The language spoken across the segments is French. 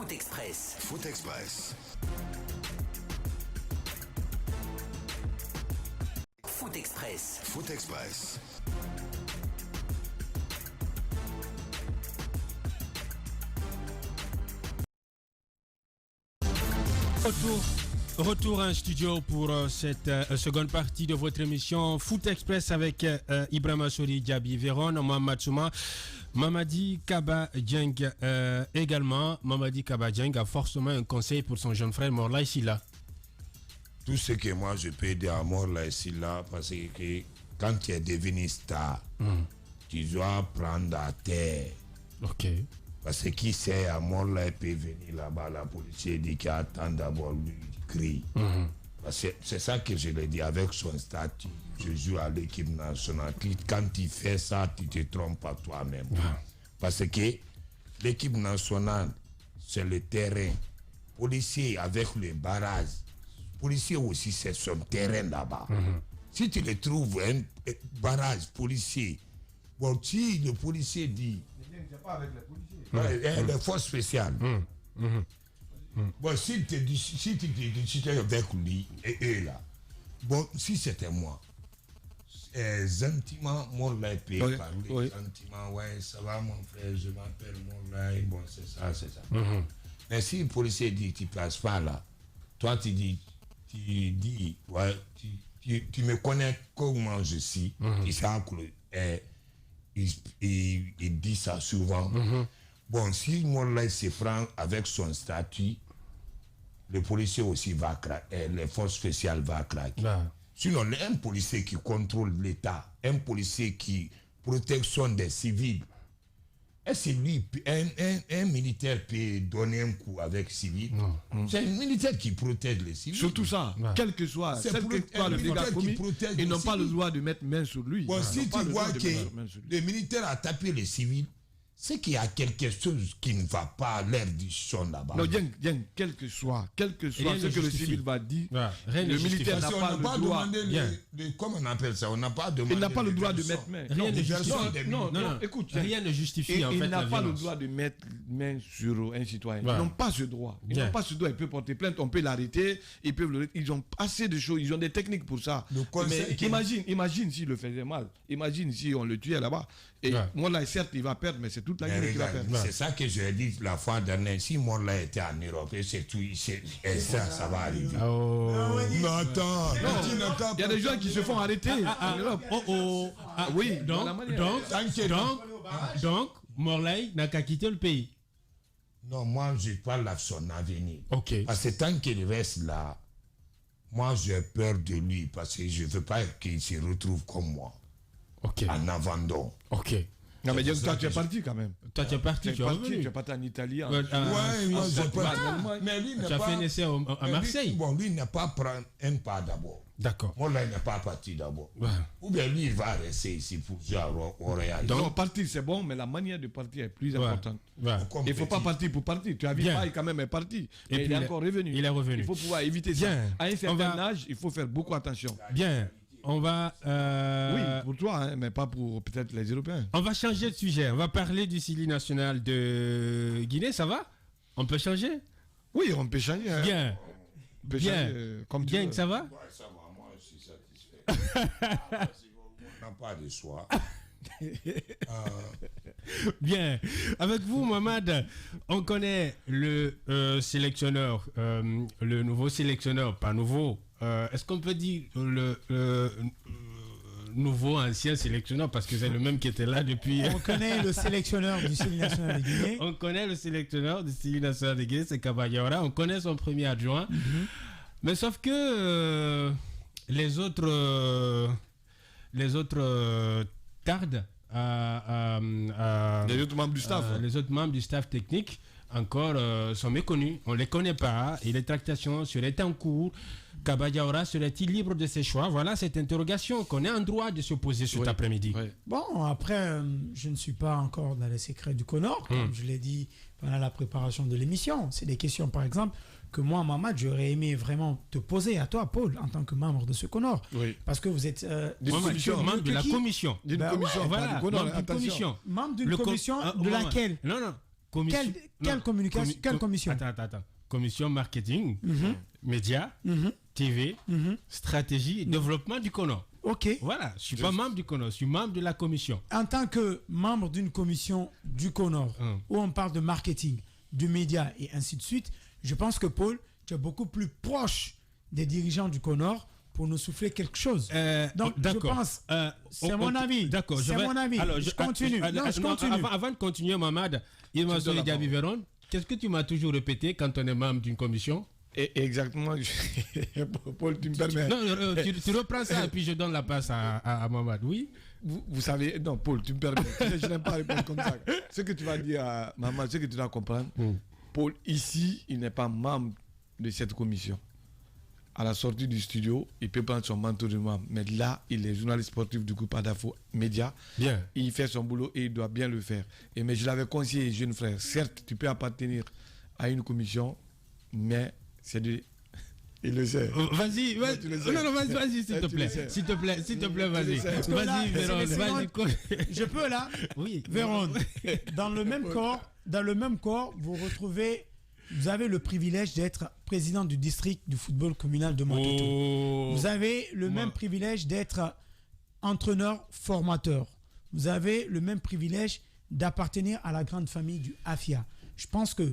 Foot Express. Foot Express. Foot Express. Foot Express. Retour en studio pour cette seconde partie de votre émission Foot Express avec Ibrahima Sori, Diaby Véron, Mohamed Souma, Mamadi Kaba Dieng également. Mamadi Kaba Dieng a forcément un conseil pour son jeune frère Morlaye Sylla. Tout ce que moi je peux dire à Morlaye Sylla, parce que quand tu es devenu star, tu dois prendre à terre. Ok. Parce que qui sait, à Morlaye peut venir là-bas, la police dit qu'il attend d'abord lui crie. Parce que c'est ça que je l'ai dit avec son statut. Je joue à l'équipe nationale. Quand tu fais ça, tu te trompes à toi-même. Parce que l'équipe nationale, c'est le terrain. Policier avec le barrage. Policier aussi, c'est son terrain là-bas. Si tu le trouves, un barrage policier, bon, si le policier dit... C'est pas avec les policiers. Les forces spéciales. Bon, si tu es avec lui et eux là, bon, si c'était moi, gentiment, Morlaye peut parler, gentiment, ouais, ça va mon frère, je m'appelle Morlaye, bon, c'est ça. Mais si le policier dit, tu passes pas là, toi tu dis, ouais, tu me connais comment je suis, il dit ça souvent. Bon, si Morlaye se prend avec son statut, le policier aussi va craquer, les forces spéciales vont craquer. Sinon, un policier qui contrôle l'État, un policier qui protection des civils, est-ce que lui, un militaire peut donner un coup avec civil? C'est un militaire qui protège les civils. Surtout ça, quel que soit le dégât commis, ils n'ont pas le droit de mettre main sur lui. Bon, si tu vois que le militaire a tapé les civils, c'est qu'il y a quelque chose qui ne va pas à l'air du son là-bas. Non, quel que soit ce que le civil va dire, le militaire n'a pas le droit. Comment on appelle ça? On n'a pas demandé. Il n'a pas le droit de mettre main. Rien ne justifie. Non, écoute, rien ne justifie en fait. Il n'a pas le droit de mettre main sur un citoyen. Ils n'ont pas ce droit. Ils n'ont pas ce droit. Ils peuvent porter plainte, on peut l'arrêter. Ils ont assez de choses. Ils ont des techniques pour ça. Mais imagine s'il le faisait mal. Imagine si on le tuait là-bas. Et Morlaye, certes, il va perdre, mais c'est toute la Guinée qui va perdre. C'est ça que j'ai dit la fois dernière. Si Morlaye était en Europe, c'est tout, ça va arriver. Non, attends. Il y a des gens qui se font arrêter en Europe. Oui, donc, Morlaye n'a qu'à quitter le pays. Non, moi, je parle de son avenir. Ok. Parce que tant qu'il reste là, moi, j'ai peur de lui parce que je ne veux pas qu'il se retrouve comme moi. Ok. En abandon. Ok. Non, mais toi, tu es parti quand même. Toi, tu es parti, tu es parti en Italie. Moi, j'ai pas. Mais lui tu as fait un essai à Marseille. Bon, lui n'a pas pris un pas d'abord. D'accord. Moi, là, il n'est pas parti d'abord. Ou bien lui, il va rester ici pour jouer au Real. Donc, partir, c'est bon, mais la manière de partir est plus importante. Il ne faut pas partir pour partir. Tu as vu, il quand même est parti. Et il est encore revenu. Il est revenu. Il faut pouvoir éviter ça. À un certain âge, il faut faire beaucoup attention. Bien. On va... Oui, pour toi, mais pas pour peut-être les Européens. On va changer de sujet. On va parler du Syli national de Guinée, ça va? On peut changer? Oui, on peut changer. Bien. Comme bien, ça va? Ouais, ça va, moi je suis satisfait. On n'a pas de choix. Bien. Avec vous, Mohamed, on connaît le sélectionneur, le nouveau sélectionneur, pas nouveau. Est-ce qu'on peut dire le nouveau ancien sélectionneur parce que c'est le même qui était là depuis... On connaît le sélectionneur du Syli national de Guinée. On connaît le sélectionneur du Syli national de Guinée, c'est Kaba Diawara. On connaît son premier adjoint. Mais sauf que les autres tardent les autres membres du staff. Les autres membres du staff technique encore sont méconnus. On ne les connaît pas et les tractations seraient en cours. Kaba Diawara serait-il libre de ses choix? Voilà cette interrogation qu'on est en droit de se poser cet après-midi. Bon, après, je ne suis pas encore dans les secrets du Conor, comme je l'ai dit pendant la préparation de l'émission. C'est des questions, par exemple, que moi, Mamad, j'aurais aimé vraiment te poser à toi, Paul, en tant que membre de ce Conor. Parce que vous êtes membre de la commission. D'une commission, voilà, membre d'une commission. Membre d'une commission de laquelle? Non. Quelle commission? Attends. Commission marketing, médias, TV, stratégie et développement du CONOR. Ok. Voilà, je ne suis pas membre du CONOR, je suis membre de la commission. En tant que membre d'une commission du CONOR, où on parle de marketing, du média et ainsi de suite, je pense que Paul, tu es beaucoup plus proche des dirigeants du CONOR pour nous souffler quelque chose. Donc, je pense, c'est mon avis. D'accord, c'est mon avis. Alors, je continue. Je continue. Avant de continuer, Mamad, Ibrahima Diaby Véron, qu'est-ce que tu m'as toujours répété quand on est membre d'une commission? Exactement. Paul, tu me permets. Non, tu reprends ça et puis je donne la passe à Mamad. Oui. Vous savez, non, Paul, tu me permets. Je n'aime pas répondre comme ça. Ce que tu vas dire à Mamad, ce que tu dois comprendre, Paul, ici, il n'est pas membre de cette commission. À la sortie du studio, il peut prendre son manteau de membre. Mais là, il est journaliste sportif du groupe Adafo Média. Bien. Il fait son boulot et il doit bien le faire. Mais je l'avais conseillé, jeune frère, certes, tu peux appartenir à une commission, mais c'est de... Il le sait. Vas-y. Non, vas-y, s'il te plaît. S'il te plaît, vas-y. Vas-y, Véron, vas-y. Je peux là? Oui. Véron, dans le même corps, vous avez le privilège d'être président du district du football communal de Montéto. Vous avez le même privilège d'être entraîneur formateur. Vous avez le même privilège d'appartenir à la grande famille du AFIA. Je pense que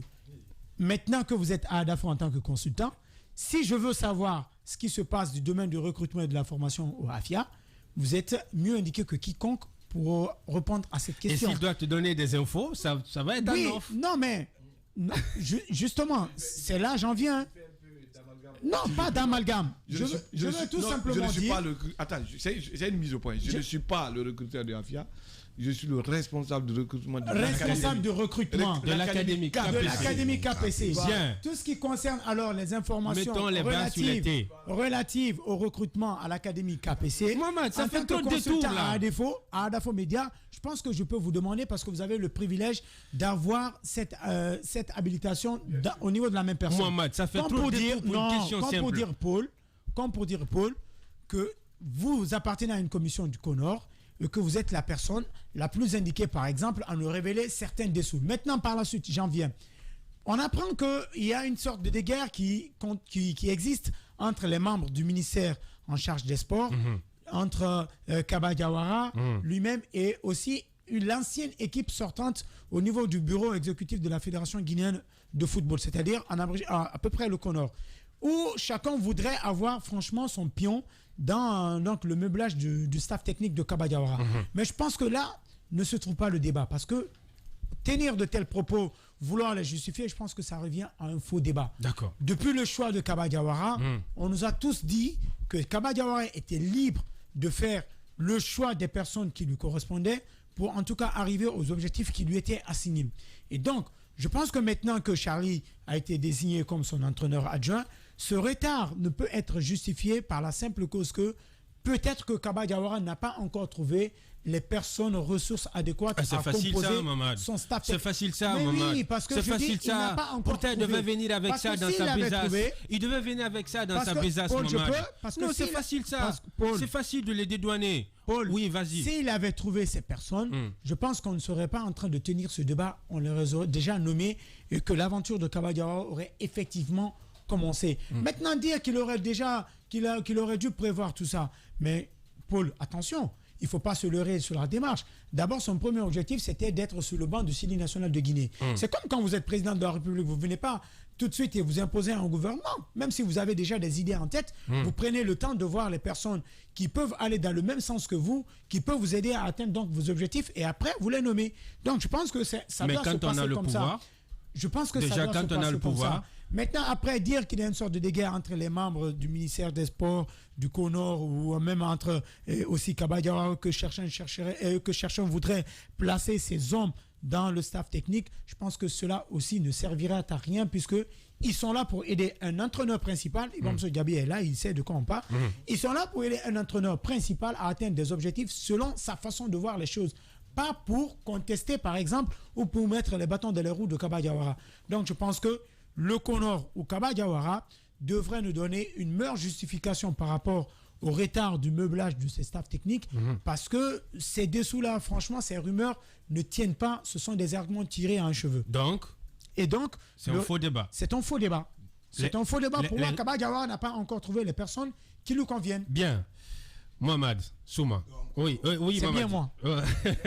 maintenant que vous êtes à Adafo en tant que consultant, si je veux savoir ce qui se passe du domaine du recrutement et de la formation au AFIA, vous êtes mieux indiqué que quiconque pour répondre à cette question. Et s'il doit te donner des infos, ça va être un off. Non, mais non, justement, c'est là j'en viens. Non, pas d'amalgame. Je veux tout simplement dire... Attends, c'est une mise au point. Je ne suis pas le recruteur de AFIA. Je suis le responsable du recrutement de l'académie KPC. Bien. Tout ce qui concerne alors les informations relatives au recrutement à l'académie KPC. Maman, ça fait trop de détours là. À Adafo Média, je pense que je peux vous demander parce que vous avez le privilège d'avoir cette habilitation au niveau de la même personne. Mohamed, ça fait trop de détours pour une question simple. Comme pour dire Paul que vous appartenez à une commission du CONOR et que vous êtes la personne la plus indiquée, par exemple, à nous révéler certains dessous. Maintenant, par la suite, j'en viens. On apprend qu'il y a une sorte de guerre qui existe entre les membres du ministère en charge des sports, entre Kaba Diawara lui-même et aussi l'ancienne équipe sortante au niveau du bureau exécutif de la Fédération guinéenne de football, c'est-à-dire à peu près le CONOR, où chacun voudrait avoir franchement son pion dans donc, le meublage du staff technique de Kaba Diawara. Mais je pense que là ne se trouve pas le débat parce que tenir de tels propos, vouloir les justifier, je pense que ça revient à un faux débat. D'accord. Depuis le choix de Kaba Diawara, on nous a tous dit que Kaba Diawara était libre de faire le choix des personnes qui lui correspondaient pour en tout cas arriver aux objectifs qui lui étaient assignés. Et donc, je pense que maintenant que Charlie a été désigné comme son entraîneur adjoint, ce retard ne peut être justifié par la simple cause que peut-être que Kaba Diawara n'a pas encore trouvé les personnes ressources adéquates à composer son staff. C'est facile ça, Mamad. Oui, parce que c'est facile ça. Pourtant, il devait venir avec ça dans sa besace. Il devait venir avec ça dans sa besace, Mamad. Non, c'est facile ça. C'est facile de les dédouaner. Paul, oui, vas-y. S'il avait trouvé ces personnes, je pense qu'on ne serait pas en train de tenir ce débat. On les aurait déjà nommés et que l'aventure de Kaba Diawara aurait effectivement commencé. Maintenant, dire qu'il aurait dû prévoir tout ça. Mais Paul, attention, il ne faut pas se leurrer sur la démarche. D'abord, son premier objectif, c'était d'être sur le banc du Syli national de Guinée. C'est comme quand vous êtes président de la République, vous ne venez pas tout de suite et vous imposez un gouvernement. Même si vous avez déjà des idées en tête, vous prenez le temps de voir les personnes qui peuvent aller dans le même sens que vous, qui peuvent vous aider à atteindre donc vos objectifs et après, vous les nommez. Donc, je pense que ça doit se passer comme ça. Je pense que ça doit se passer comme ça. Maintenant, après, dire qu'il y a une sorte de guerre entre les membres du ministère des Sports, du CONOR, ou même entre aussi Kaba Diawara, que chercheurs voudraient placer ces hommes dans le staff technique, je pense que cela aussi ne servira à rien, puisqu'ils sont là pour aider un entraîneur principal. M. Diaby est là, il sait de quoi on parle. Ils sont là pour aider un entraîneur principal à atteindre des objectifs selon sa façon de voir les choses. Pas pour contester, par exemple, ou pour mettre les bâtons dans les roues de Kaba Diawara. Donc, je pense que le CONOR ou Kaba Diawara devrait nous donner une meilleure justification par rapport au retard du meublage de ces staffs techniques, parce que ces dessous-là, franchement, ces rumeurs ne tiennent pas. Ce sont des arguments tirés à un cheveu. Donc, c'est un faux débat. C'est un faux débat. C'est un faux débat. Pour moi, Kaba Diawara n'a pas encore trouvé les personnes qui lui conviennent. Bien. Mohamed Souma. Oui, c'est Mohamed. bien moi.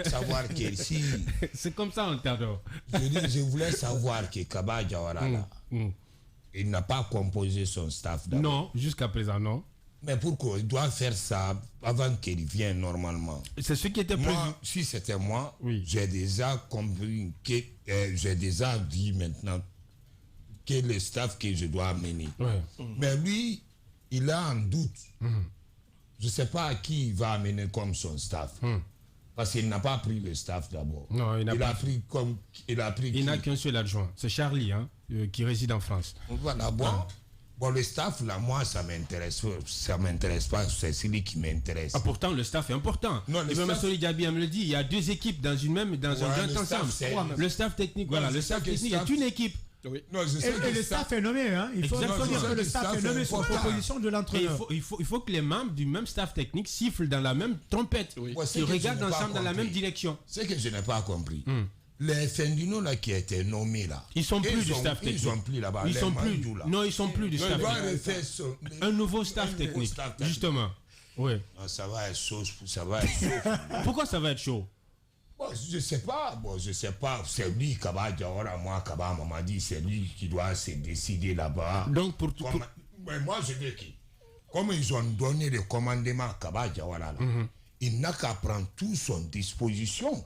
Savoir que si... C'est comme ça, on t'adore. Je voulais savoir que Kaba Diawara, il n'a pas composé son staff d'abord. Non, jusqu'à présent, non. Mais pourquoi? Il doit faire ça avant qu'il vienne normalement. C'est ce qui était prévu. Moi, si c'était moi, j'ai déjà compris que j'ai déjà dit maintenant que le staff que je dois amener. Mais lui, il a un doute. Je ne sais pas à qui il va amener comme son staff. Parce qu'il n'a pas pris le staff d'abord. Non, il a pris comme... Il n'a qu'un seul adjoint. C'est Charlie, qui réside en France. Voilà, bon, le staff, là, moi, ça m'intéresse pas. C'est celui qui m'intéresse. Ah, pourtant, le staff est important. Non, Ibrahima Sori Diaby me le dit. Il y a deux équipes dans un grand ensemble. Le staff technique, le staff technique est une équipe. Oui. Non, et le staff est nommé, Il faut dire que le staff est nommé sur proposition de l'entraîneur. Il faut que les membres du même staff technique sifflent dans la même trompette. Ils regardent ensemble dans la même direction. C'est que je n'ai pas compris. Les Fendino là qui étaient nommés là. Ils sont plus du staff technique. Ils sont plus là-bas. Ils sont plus. Non, ils sont plus du staff technique. Un nouveau staff technique. Justement. Oui. Ça va être chaud. Pourquoi ça va être chaud? Je sais pas. C'est lui, Kaba Diawara, moi, Kaba m'a dit, c'est lui qui doit se décider là-bas. Donc Mais moi, je veux que, comme ils ont donné le commandement à Kaba Diawara, il n'a qu'à prendre tout son disposition.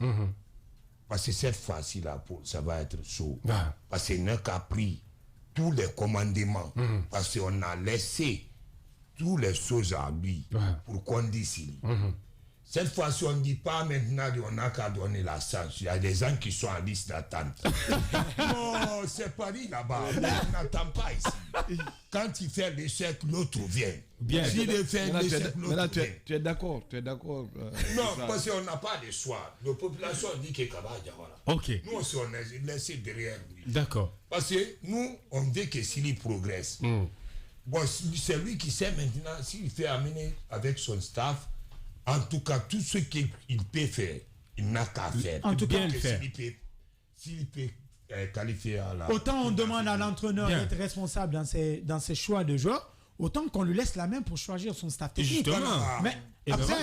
Parce que cette fois-ci, là, ça va être chaud. Parce qu'il n'a qu'à pris tous les commandements. Parce qu'on a laissé toutes les choses à lui pour qu'on décide. Cette fois-ci, on ne dit pas maintenant qu'on n'a qu'à donner la chance. Il y a des gens qui sont en liste d'attente. Non, c'est Paris là-bas. On n'attend pas ici. Quand il fait l'échec, l'autre vient. Bien. S'il fait l'échec, l'autre vient. Tu es d'accord. Non, parce qu'on n'a pas de choix. La population dit que Kaba Diawara. Ok. Nous aussi, on est laissé derrière lui. D'accord. Parce que nous, on veut que s'il progresse. Bon, c'est lui qui sait maintenant s'il fait amener avec son staff. En tout cas, tout ce qu'il peut faire, il n'a qu'à faire. En tout cas, s'il peut qualifier à la... Autant on demande à l'entraîneur d'être responsable dans ses choix de joueurs, autant qu'on lui laisse la main pour choisir son staff technique. Justement. Mais après,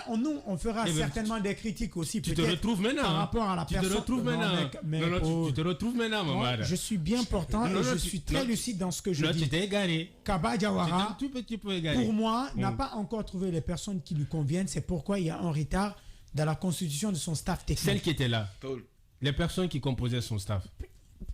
on fera certainement des critiques aussi. Tu te retrouves maintenant. Par rapport à la personne. Tu te retrouves maintenant. Tu te retrouves maintenant, maman. Je suis bien portant et je suis très lucide dans ce que je dis. Tu t'es égaré. Kaba Diawara, pour moi, n'a pas encore trouvé les personnes qui lui conviennent. C'est pourquoi il y a un retard dans la constitution de son staff technique. Celles qui étaient là. Les personnes qui composaient son staff.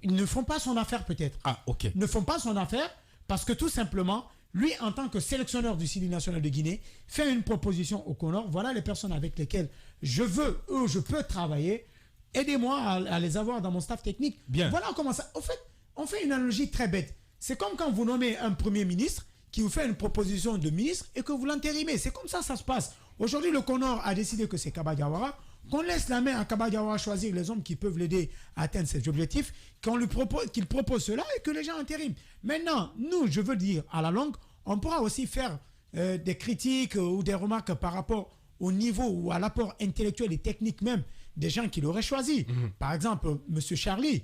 Ils ne font pas son affaire peut-être. Ah, ok. Ne font pas son affaire parce que tout simplement... Lui, en tant que sélectionneur du Sili national de Guinée, fait une proposition au Comores. Voilà les personnes avec lesquelles je peux travailler. Aidez-moi à les avoir dans mon staff technique. Bien. Voilà comment ça... En fait, on fait une analogie très bête. C'est comme quand vous nommez un premier ministre qui vous fait une proposition de ministre et que vous l'intérimez. C'est comme ça se passe. Aujourd'hui, le Comores a décidé que c'est Kaba Diawara. Qu'on laisse la main à Kaba Diawara choisir les hommes qui peuvent l'aider à atteindre ses objectifs, qu'il propose cela et que les gens intériment. Maintenant, nous, je veux dire, à la longue, on pourra aussi faire des critiques ou des remarques par rapport au niveau ou à l'apport intellectuel et technique même des gens qui l'auraient choisi. Par exemple, M. Charlie,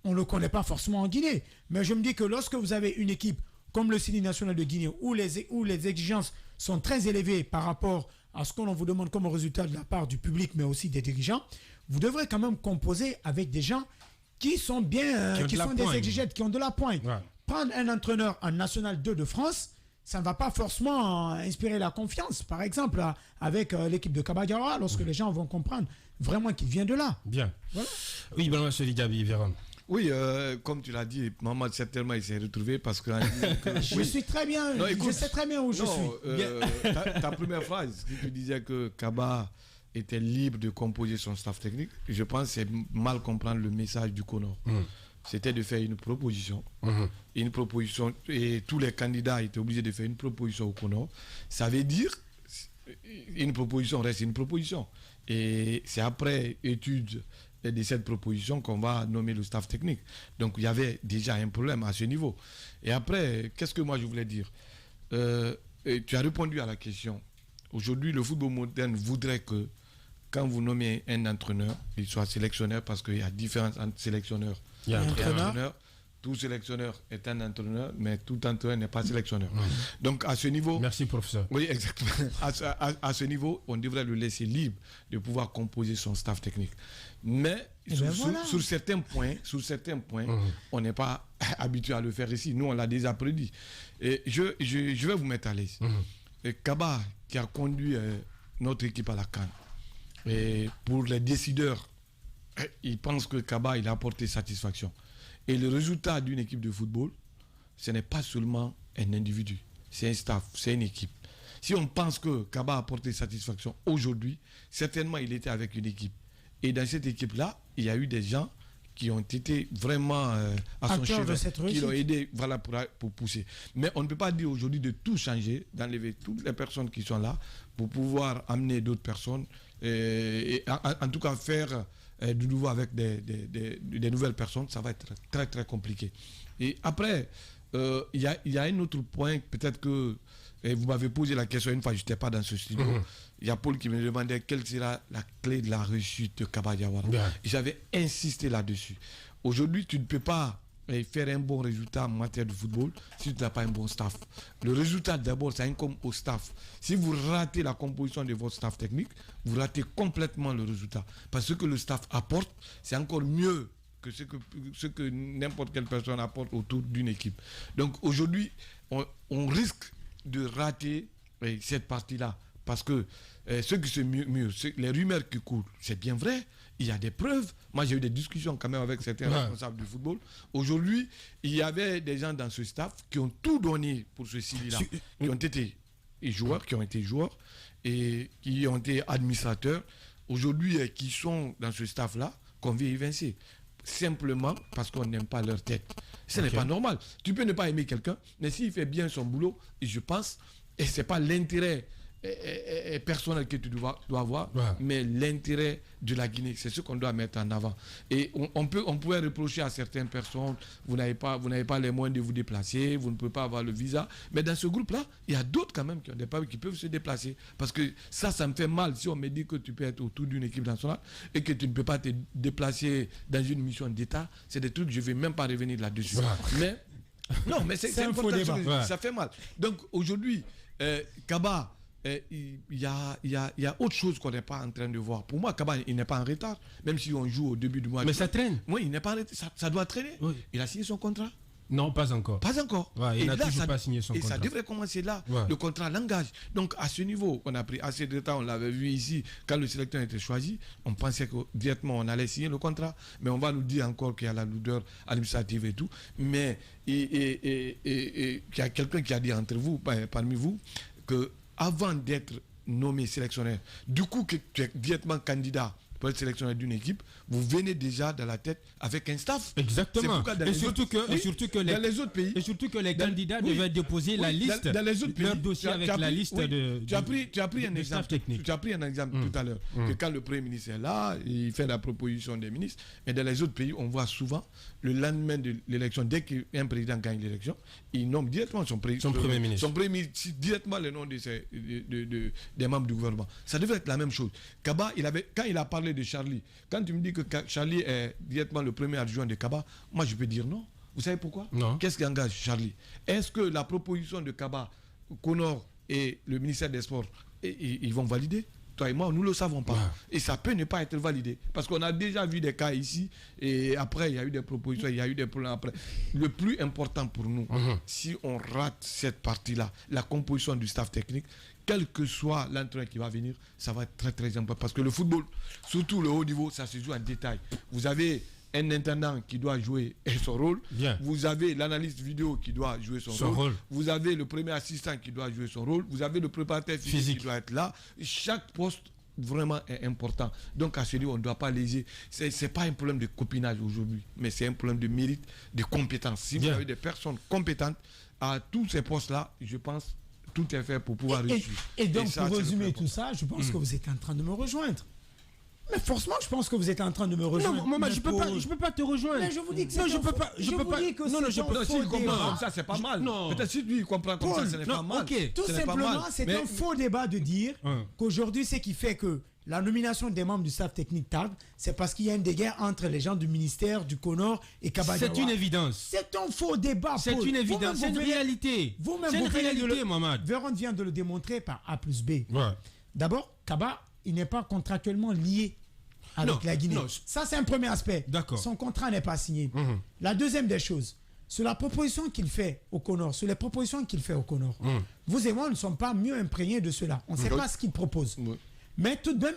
on ne le connaît pas forcément en Guinée, mais je me dis que lorsque vous avez une équipe comme le Sili national de Guinée, où les exigences sont très élevées par rapport à ce qu'on vous demande comme résultat de la part du public, mais aussi des dirigeants, vous devrez quand même composer avec des gens qui sont bien, qui sont des exégètes, qui ont de la pointe. Ouais. Prendre un entraîneur en National 2 de France, ça ne va pas forcément inspirer la confiance. Par exemple, avec l'équipe de Kaba Diawara, lorsque les gens vont comprendre vraiment qu'il vient de là. Bien. Voilà. Oui, Ibrahima Sori Diaby, Véron. Oui, comme tu l'as dit, Maman, certainement, il s'est retrouvé parce que... je suis très bien, je sais très bien où je suis. Ta première phrase, tu disais que Kaba était libre de composer son staff technique, je pense que c'est mal comprendre le message du Comores. C'était de faire une proposition. Une proposition, et tous les candidats étaient obligés de faire une proposition au Comores. Ça veut dire, une proposition reste une proposition. Et c'est après étude de cette proposition qu'on va nommer le staff technique. Donc il y avait déjà un problème à ce niveau. Et après, qu'est-ce que moi je voulais dire? tu as répondu à la question. Aujourd'hui, le football moderne voudrait que quand vous nommez un entraîneur, il soit sélectionneur parce qu'il y a différents sélectionneurs. Il y a un entraîneur. Tout sélectionneur est un entraîneur, mais tout entraîneur n'est pas sélectionneur. Donc à ce niveau... Merci, professeur. Oui, exactement. À ce niveau, on devrait le laisser libre de pouvoir composer son staff technique. Mais sur certains points, on n'est pas habitué à le faire ici. Nous, on l'a déjà prédit. Et je vais vous mettre à l'aise. Kaba, qui a conduit notre équipe à la CAN, et pour les décideurs, ils pensent que Kaba, il a apporté satisfaction. Et le résultat d'une équipe de football, ce n'est pas seulement un individu, c'est un staff, c'est une équipe. Si on pense que Kaba a apporté satisfaction aujourd'hui, certainement il était avec une équipe. Et dans cette équipe-là, il y a eu des gens qui ont été vraiment à son chevet, qui l'ont aidé pour pousser. Mais on ne peut pas dire aujourd'hui de tout changer, d'enlever toutes les personnes qui sont là pour pouvoir amener d'autres personnes et en tout cas faire du nouveau avec des nouvelles personnes. Ça va être très très compliqué. Et après, il y a un autre point, peut-être que vous m'avez posé la question une fois, je n'étais pas dans ce studio. Il y a Paul qui me demandait quelle sera la clé de la réussite de Kaba Diawara. J'avais insisté là-dessus. Aujourd'hui, tu ne peux pas faire un bon résultat en matière de football si tu n'as pas un bon staff. Le résultat, d'abord, ça incombe au staff. Si vous ratez la composition de votre staff technique, vous ratez complètement le résultat. Parce que ce que le staff apporte, c'est encore mieux que ce que n'importe quelle personne apporte autour d'une équipe. Donc aujourd'hui, on risque de rater cette partie-là. Parce que ce qui se mûr, les rumeurs qui courent, c'est bien vrai. Il y a des preuves. Moi, j'ai eu des discussions quand même avec certains responsables du football. Aujourd'hui, il y avait des gens dans ce staff qui ont tout donné pour ce Sili-là. Qui ont été joueurs, et qui ont été administrateurs. Aujourd'hui, qui sont dans ce staff-là, qu'on vient évincer. Simplement parce qu'on n'aime pas leur tête. Ce n'est pas normal. Tu peux ne pas aimer quelqu'un, mais s'il fait bien son boulot, je pense, et ce n'est pas l'intérêt personnel que tu dois avoir, mais l'intérêt de la Guinée, c'est ce qu'on doit mettre en avant. Et on pourrait reprocher à certaines personnes, vous n'avez pas les moyens de vous déplacer, vous ne pouvez pas avoir le visa, mais dans ce groupe-là, il y a d'autres quand même qui ont des papiers qui peuvent se déplacer, parce que ça me fait mal si on me dit que tu peux être autour d'une équipe nationale et que tu ne peux pas te déplacer dans une mission d'État. C'est des trucs, je ne vais même pas revenir là-dessus. Mais non, mais c'est un faux débat. Ça fait mal. Donc aujourd'hui, Kaba, il y a autre chose qu'on n'est pas en train de voir. Pour moi, Kaba, il n'est pas en retard, même si on joue au début du mois. Mais ça traîne. Oui, il n'est pas en retard. Ça doit traîner. Oui. Il a signé son contrat. Non, pas encore. Pas encore. Ouais, il n'a toujours pas signé son contrat. Et ça devrait commencer là. Ouais. Le contrat l'engage. Donc, à ce niveau, on a pris assez de temps. On l'avait vu ici. Quand le sélecteur était choisi, on pensait que directement on allait signer le contrat. Mais on va nous dire encore qu'il y a la lourdeur administrative et tout. Mais il y a quelqu'un qui a dit parmi vous, que avant d'être nommé sélectionneur, du coup que tu es directement candidat pour être sélectionneur d'une équipe, vous venez déjà dans la tête avec un staff. Exactement. Et surtout que les candidats devaient déposer la liste, leur dossier avec la liste de tu as pris un exemple technique. Tu as pris un exemple tout à l'heure, que quand le Premier ministre est là, il fait la proposition des ministres, mais dans les autres pays, on voit souvent, le lendemain de l'élection, dès qu'un président gagne l'élection, il nomme directement son Premier ministre. Son Premier ministre, directement le nom des membres du gouvernement. Ça devrait être la même chose. Kaba, quand il a parlé de Charlie, quand tu me dis que Charlie est directement le premier adjoint de Kaba, moi je peux dire non. Vous savez pourquoi? Non. Qu'est-ce qui engage Charlie? Est-ce que la proposition de Kaba, Connor et le ministère des Sports, ils vont valider? Toi et moi, nous ne le savons pas. Ouais. Et ça peut ne pas être validé. Parce qu'on a déjà vu des cas ici, et après, il y a eu des propositions, il y a eu des problèmes après. Le plus important pour nous, si on rate cette partie-là, la composition du staff technique, quel que soit l'entraîneur qui va venir, ça va être très très important. Parce que le football, surtout le haut niveau, ça se joue en détail. Vous avez un intendant qui doit jouer son rôle. Bien. Vous avez l'analyste vidéo qui doit jouer son rôle. Vous avez le premier assistant qui doit jouer son rôle. Vous avez le préparateur physique qui doit être là. Chaque poste vraiment est important. Donc à ce niveau, on ne doit pas léser. Ce n'est pas un problème de copinage aujourd'hui, mais c'est un problème de mérite, de compétence. Si vous avez des personnes compétentes à tous ces postes-là, je pense tout est fait pour pouvoir réussir. Et donc, pour résumer tout ça, je pense que vous êtes en train de me rejoindre. Mais forcément, je pense que vous êtes en train de me rejoindre. Non, maman, je peux pas te rejoindre. Mais je vous dis que c'est non, je peux pas. S'il comprend comme ça, c'est pas mal. Peut-être si lui il comprend comme ça, ce n'est pas mal. Tout simplement, c'est un faux débat de dire qu'aujourd'hui, ce qui fait que la nomination des membres du staff technique tarde, c'est parce qu'il y a une guerre entre les gens du ministère, du CONOR et Kaba Diawara. C'est une évidence. C'est un faux débat. C'est une évidence. C'est une réalité. Vous-même, vous réalité, Mohamed. Véron vient de le démontrer par A plus B. Ouais. D'abord, Kaba, il n'est pas contractuellement lié avec la Guinée. Non. Ça, c'est un premier aspect. D'accord. Son contrat n'est pas signé. La deuxième des choses, sur la proposition qu'il fait au CONOR, sur les propositions qu'il fait au CONOR, vous et moi ne sommes pas mieux imprégnés de cela. On ne sait pas ce qu'il propose. Mais tout de même,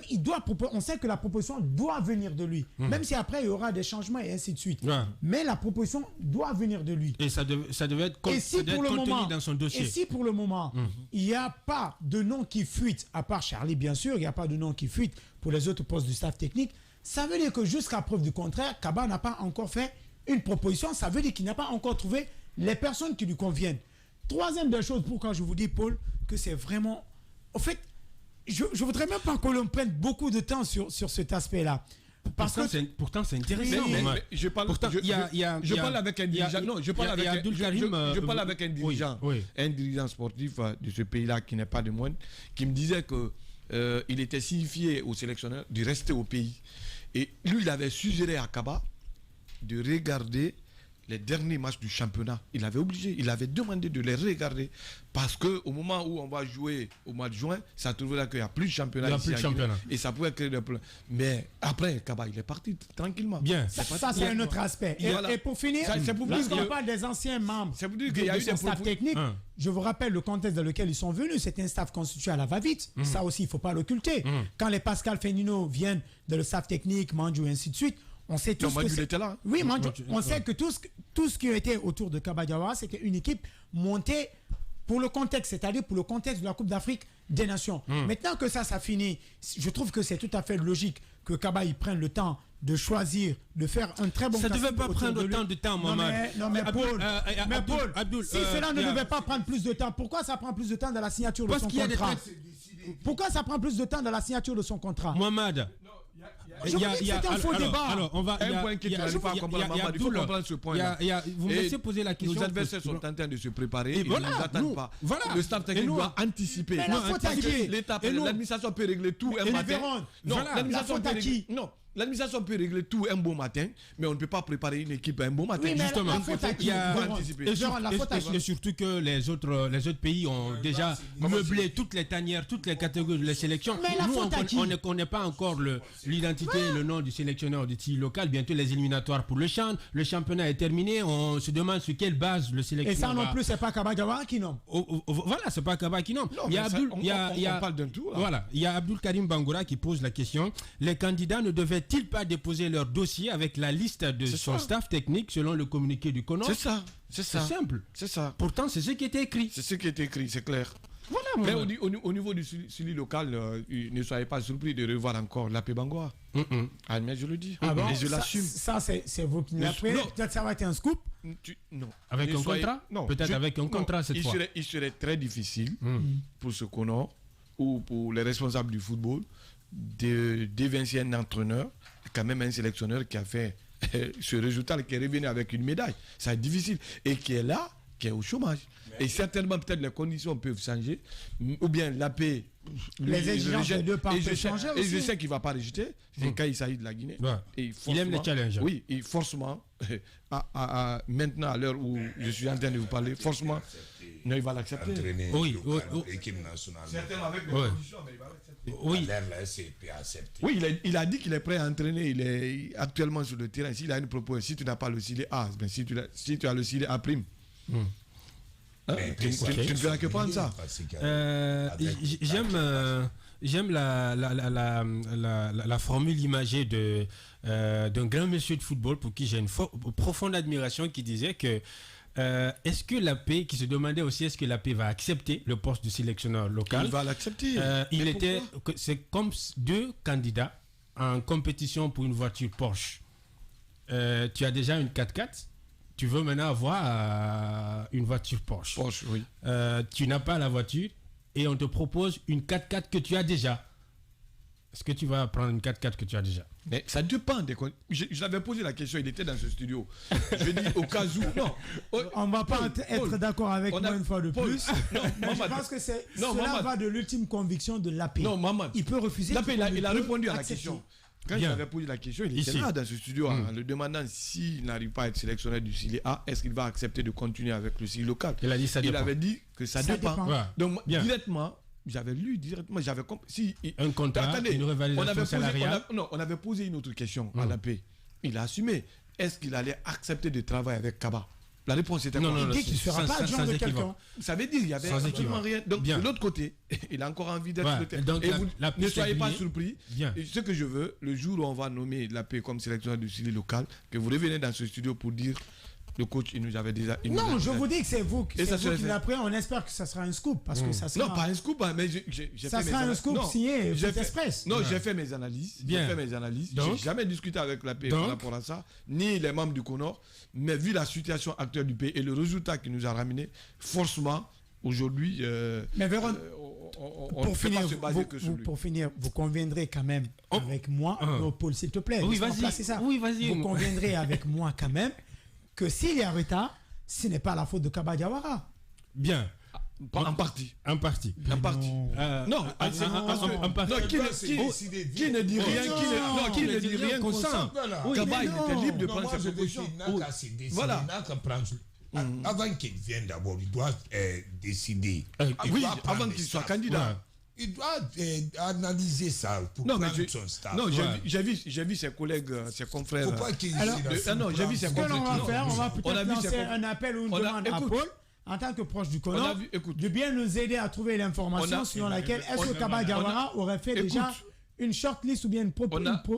on sait que la proposition doit venir de lui. Même si après, il y aura des changements et ainsi de suite. Mais la proposition doit venir de lui. Et ça devait être contenu dans son dossier. Et si pour le moment, il n'y a pas de nom qui fuite, à part Charlie, bien sûr, il n'y a pas de nom qui fuite pour les autres postes du staff technique, ça veut dire que jusqu'à preuve du contraire, Kaba n'a pas encore fait une proposition. Ça veut dire qu'il n'a pas encore trouvé les personnes qui lui conviennent. Troisième des choses, pourquoi je vous dis, Paul, que c'est vraiment... En fait, je ne voudrais même pas que l'on prenne beaucoup de temps sur cet aspect-là. Pourtant, c'est intéressant. Mais je parle avec un dirigeant. Non, je parle avec un dirigeant. Un dirigeant sportif de ce pays-là qui n'est pas de moindre, qui me disait qu'il était signifié au sélectionneur de rester au pays. Et lui, il avait suggéré à Kaba de regarder les derniers matchs du championnat. Il avait demandé de les regarder parce qu'au moment où on va jouer au mois de juin, ça trouvera qu'il n'y a plus de championnat. Et ça pouvait créer des problèmes. Mais après, Kaba, il est parti tranquillement. Bien. Ça c'est un autre aspect. Et pour finir, lorsqu'on parle des anciens membres de son staff technique, je vous rappelle le contexte dans lequel ils sont venus. C'est un staff constitué à la va-vite. Ça aussi, il ne faut pas l'occulter. Quand les Pascal Fénino viennent de le staff technique, Mandjou et ainsi de suite, on sait tous que était là. Oui, on sait que tout ce qui était autour de Kaba Diawara, c'était une équipe montée pour le contexte, c'est-à-dire pour le contexte de la Coupe d'Afrique des Nations. Maintenant que ça finit, je trouve que c'est tout à fait logique que Kaba il prenne le temps de choisir, de faire un très bon... Ça ne devait pas prendre autant de temps, Mohamed. Non, mais Paul, si cela ne devait pas prendre plus de temps, pourquoi ça prend plus de temps dans la signature de son contrat? Pourquoi ça prend plus de temps dans la signature de son contrat? Mohamed, c'est un faux débat. Alors, on va. Un point qui ne faut pas comprendre, Mamadou. Il faut comprendre ce point-là. Vous me laissez poser la question. Nos adversaires sont en train de se préparer. Ils ne nous attendent pas. Voilà. Le staff technique doit anticiper. Mais la faute à qui? L'administration peut régler tout un matin. Non, l'administration peut régler. Non. L'administration peut régler tout un beau matin, mais on ne peut pas préparer une équipe un beau matin. Oui, justement, il et surtout que les autres pays ont déjà meublé toutes les tanières, toutes les catégories de la sélection. Nous, on ne connaît pas encore l'identité et le nom du sélectionneur du TI local. Bientôt les éliminatoires pour le CHAN. Le championnat est terminé. On se demande sur quelle base le sélectionneur. Et ça non plus, c'est pas Kaba Diawara qui nomme. Voilà, c'est pas Kaba qui nomme. On parle d'un tout. Voilà, il y a Abdul Karim Bangoura qui pose la question. Les candidats ne devaient ils pas déposer leur dossier avec la liste de son staff technique selon le communiqué du CONOR? C'est simple. C'est ça. Pourtant, c'est ce qui était écrit. C'est ce qui était écrit, c'est clair. Voilà, mais au niveau du Suli local, ne soyez pas surpris de revoir encore l'AP Bangoua. Ah, mais je le dis. Bon, et je l'assume. Ça, c'est vous qui l'avez. Peut-être ça va être un scoop. Non. Avec un contrat? Non. Peut-être avec un contrat cette fois. Il serait très difficile pour ce CONOR ou pour les responsables du football d'évincer un entraîneur, quand même un sélectionneur qui a fait ce résultat, qui est revenu avec une médaille. Ça est difficile. Et qui est là, qui est au chômage. Et certainement, peut-être les conditions peuvent changer. Ou bien l'AP... Les exigences de deux parts peuvent changer aussi. Et je sais qu'il ne va pas rejeter. C'est Kaï Saïd de la Guinée. Ouais. Il aime les challenges. Oui, et forcément, maintenant, à l'heure où je suis en train de vous parler, forcément, non, il va l'accepter. Oui. L'équipe nationale. Certainement avec des conditions, mais il va l'accepter. Oui, il a dit qu'il est prêt à entraîner. Il est actuellement sur le terrain. S'il a une proposition, si tu n'as pas le silet A, ben si tu as le silet A', tu ne feras que prendre ça. J'aime la formule imagée d'un grand monsieur de football pour qui j'ai une profonde admiration, qui disait que est-ce que l'AP, qui se demandait aussi est-ce que l'AP va accepter le poste de sélectionneur local? Il va l'accepter. C'est comme deux candidats en compétition pour une voiture Porsche. Tu as déjà une 4x4, tu veux maintenant avoir une voiture Porsche. Oui. Tu n'as pas la voiture et on te propose une 4x4 que tu as déjà. Est-ce que tu vas prendre une 4x4 que tu as déjà? Mais ça dépend des conditions. Je l'avais posé la question, il était dans ce studio. Je dis au cas où. Non. On ne va pas être d'accord avec moi une fois de plus. Non, mais je pense que cela va de l'ultime conviction de l'AP. Non, Maman. Il peut refuser. L'AP, il a répondu à la question. Quand Bien. j'avais posé la question, il était là dans ce studio en le demandant s'il n'arrive pas à être sélectionneur du Sili A, est-ce qu'il va accepter de continuer avec le Sili local? Il a dit ça dépend. Il avait dit que ça dépend. Ouais. Donc, Bien. directement, j'avais lu directement, j'avais compris. Un contrat, une revalorisation salariale. On avait posé une autre question à l'AP. Il a assumé. Est-ce qu'il allait accepter de travailler avec Kaba? La réponse était non, quoi? non, Il dit qu'il ne sera pas adjoint de quelqu'un. Ça veut dire qu'il y avait absolument rien. Donc, de l'autre côté, il a encore envie d'être Ouais, le terrain. donc Et vous la ne soyez pas grillée. surpris. Bien. Et ce que je veux, le jour où on va nommer l'AP comme sélectionneur du Sili local, que vous revenez dans ce studio pour dire le coach, il nous avait déjà. Non, je vous dis que c'est vous qui fait. l'après. On espère que ça sera un scoop. Parce que ça sera. Non, pas un scoop, hein, mais Ça sera un scoop signé Foot Express. Non, j'ai fait mes analyses. Bien. J'ai fait mes analyses. Donc, j'ai jamais discuté avec l'AP par rapport à ça, ni les membres du CONOR. Mais vu la situation actuelle du pays et le résultat qu'il nous a ramené, forcément, aujourd'hui, Mais Véron, on ne peut pas se baser que sur lui. pour finir, vous conviendrez quand même avec moi, Paul, s'il te plaît. Oui, laisse-moi vas-y. placer ça. Oui, vas-y. Vous conviendrez avec moi quand même que s'il y a retard, ce n'est pas la faute de Kaba Diawara. Bien. En partie. En partie. En partie. Non, en partie. Non, qui ne dit rien, qui ne dit rien consent. Kaba, il était libre de prendre ses propositions. Voilà. Avant qu'il vienne d'abord, il doit décider. Oui, avant qu'il soit candidat. Il doit analyser ça pour prendre son staff. Non, j'ai vu ses collègues, ses confrères. Faut pas qu'il non, j'ai vu ses Ce que l'on va faire, on va On a peut-être vu lancer ses un appel ou une demande à Paul, en tant que proche du CONOR, de bien nous aider à trouver l'information selon laquelle est-ce que Kaba Diawara aurait fait déjà une shortlist ou bien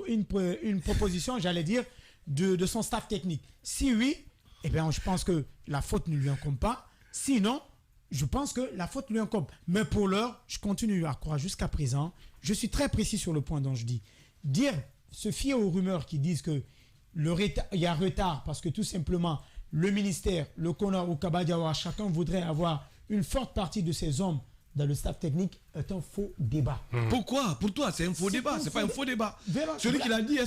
une proposition, j'allais dire, de son staff technique. Si oui, eh bien, je pense que la faute ne lui incombe pas. Sinon, je pense que la faute lui incombe. Mais pour l'heure, je continue à croire jusqu'à présent. Je suis très précis sur le point dont je dis. Se fier aux rumeurs qui disent que il y a retard parce que tout simplement, le ministère, le CONOR ou Kaba Diawara, chacun voudrait avoir une forte partie de ses hommes dans le staff technique, est un faux débat. Pourquoi? Pour toi, c'est un faux débat. C'est pas un faux débat. Celui qui l'a dit,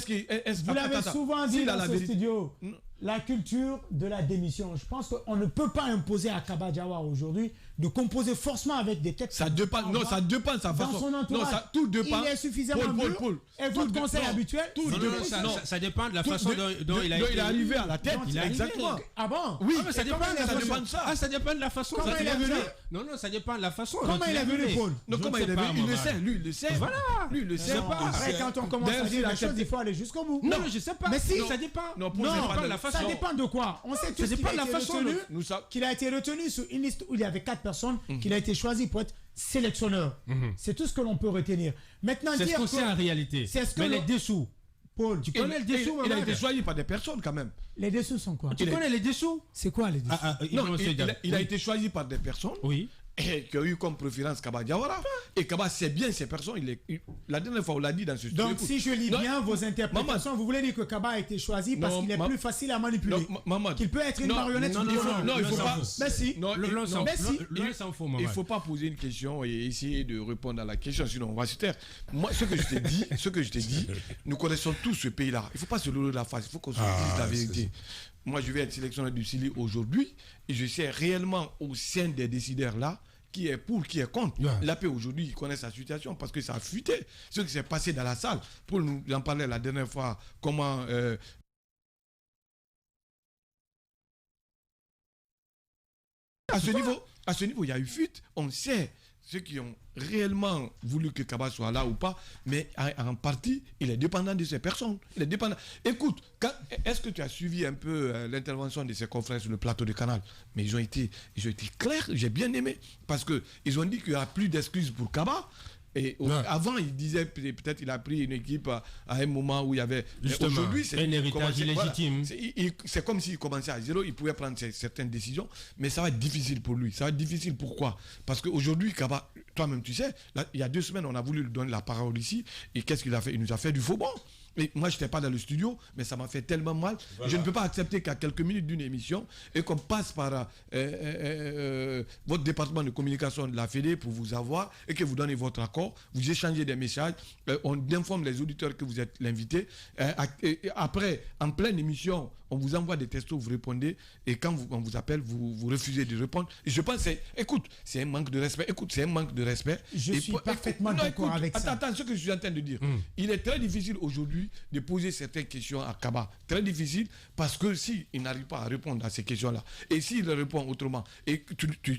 vous l'avez souvent dit dans ce studio. La culture de la démission. Je pense qu'on ne peut pas imposer à Kaba Diawara aujourd'hui de composer forcément avec des têtes. Ça dépend. Non, ça dépend de sa façon. Dans son entourage. Non, tout dépend. Il est suffisamment mûr. Et votre conseil habituel. Ça dépend de la façon dont il est arrivé à la tête. Exactement. Ah bon? Oui, mais ça dépend de ça. Ah, ça dépend de la façon. Comment il est venu? Non, ça dépend de la façon. Comment il est venu, Paul? Non, comment il est venu? Il le sait. Lui, il le sait. Voilà. Lui, il le sait. Après, quand on commence à dire la chose, il faut aller jusqu'au bout. Non, je sais pas. Mais si. Ça dépend. Non, ça dépend de quoi? On sait tous qu'il a été retenu sur une liste où il y avait 4 personnes, qu'il a été choisi pour être sélectionneur. C'est tout ce que l'on peut retenir. Maintenant, c'est ce qu'on sait en réalité. Mais les dessous. Paul, tu connais les dessous? Il a été choisi par des personnes quand même. Les dessous sont quoi? Tu connais les dessous? C'est quoi les dessous? Non, il a été choisi par des personnes. Oui. Qui a eu comme préférence Kaba Diawara. Et Kaba sait bien ces personnes. La dernière fois, on l'a dit dans ce studio. Donc, si je lis bien vos interprétations, vous voulez dire que Kaba a été choisi parce qu'il est plus facile à manipuler. Qu'il peut être une marionnette. Non, il faut pas. Mais si. Il ne faut pas poser une question et essayer de répondre à la question, sinon on va se taire. Moi, ce que je t'ai dit, nous connaissons tous ce pays-là. Il ne faut pas se leurrer la face. Il faut qu'on se dise la vérité. Moi, je vais être sélectionneur du Sili aujourd'hui et je sais réellement au sein des décideurs là qui est pour, qui est contre. L'AP aujourd'hui, il connaît sa situation parce que ça a fuité. Ce qui s'est passé dans la salle. Paul nous en parlait la dernière fois, comment... À ce niveau, il y a eu fuite. On sait ceux qui ont réellement voulu que Kaba soit là ou pas, mais en partie, il est dépendant de ces personnes. Il est dépendant. Écoute, est-ce que tu as suivi un peu l'intervention de ses confrères sur le plateau de Canal? Mais ils ont été clairs, j'ai bien aimé, parce qu'ils ont dit qu'il n'y a plus d'excuses pour Kaba. Et avant, il disait peut-être qu'il a pris une équipe à un moment où il y avait... Aujourd'hui, c'est un héritage illégitime. Voilà, c'est comme s'il commençait à zéro, il pouvait prendre certaines décisions, mais ça va être difficile pour lui. Ça va être difficile, pourquoi? Parce qu'aujourd'hui, Kaba, toi-même tu sais, là, il y a 2 semaines, on a voulu lui donner la parole ici, et qu'est-ce qu'il a fait? Il nous a fait du faux bon. Et moi, je n'étais pas dans le studio, mais ça m'a fait tellement mal. Voilà. Je ne peux pas accepter qu'à quelques minutes d'une émission, et qu'on passe par votre département de communication de la Fédé pour vous avoir, et que vous donnez votre accord, vous échangez des messages, on informe les auditeurs que vous êtes l'invité. Après, en pleine émission, on vous envoie des textos, vous répondez, et quand on vous appelle, vous refusez de répondre. Et je pense, c'est un manque de respect. C'est un manque de respect. Je suis parfaitement d'accord avec ça. Attends, ce que je suis en train de dire. Il est très difficile aujourd'hui de poser certaines questions à Kaba. Très difficile, parce que s'il n'arrive pas à répondre à ces questions-là, et s'il répond autrement, et